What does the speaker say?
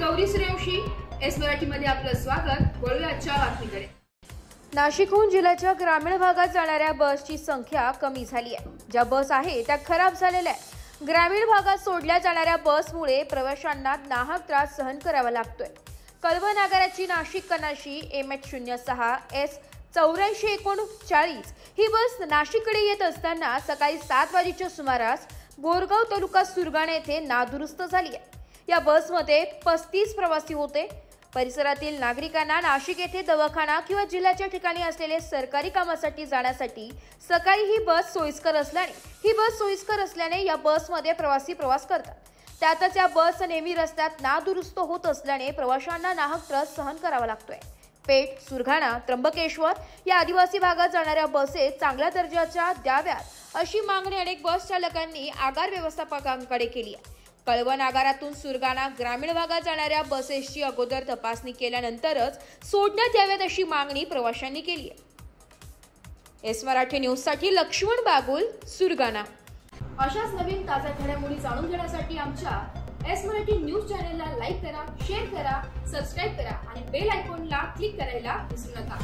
Gauri Suryavanshi, S मराठीमध्ये आपलं स्वागत। वळूया आजच्या बातमीकडे। नाशिकहून जिल्ह्याच्या ग्रामीण भागात जाणाऱ्या बसची संख्या कमी झाली आहे। ज्या बस आहे त्या खराब झालेल्या आहेत। ग्रामीण भागात सोडल्या जाणाऱ्या बसमुळे प्रवाशांना नाहक त्रास सहन करावा लागतोय। कळवण आगाराची नाशिक कनाशी MH06 S 8439 ही बस नाशिककडे येत असताना सकाळी 7 वाजेच्या सुमारास बोरगाव तालुका सुरगाणा येथे नादुरुस्त झाली आहे। या बसमध्ये 35 प्रवासी होते। परिसरातील नागरिकांना नाशिक येथे दवाखाना किंवा जिल्ह्याच्या ठिकाणी असलेले सरकारी कामासाठी जाण्यासाठी सकाळी ही बस सोयीस्कर असल्याने या बसमध्ये प्रवासी प्रवास करतात। त्यातच या बस नेहमी रस्त्यात नादुरुस्त होत असल्याने प्रवाशांना नाहक त्रास सहन करावा लागतोय। पेठ, सुरगाणा, त्र्यंबकेश्वर या आदिवासी भागात जाणाऱ्या बसेस चांगल्या दर्जाच्या द्याव्यात अशी मागणी अनेक बस चालकांनी आगार व्यवस्थापकांकडे केली आहे। कळवण आगारातून सुरगाणा ग्रामीण भागात जाणाऱ्या बसेसची अगोदर तपासणी केल्यानंतरच सोडण्यात याव्यात अशी मागणी प्रवाशांनी केली आहे। एस मराठी न्यूजसाठी लक्ष्मण बागुल, सुरगाणा। अशाच नवीन ताज्या घडामोडी जाणून घेण्यासाठी आमच्या एस मराठी न्यूज चॅनलला लाईक करा, शेअर करा, सबस्क्राइब करा आणि बेल आयकॉनला क्लिक करायला विसरू नका।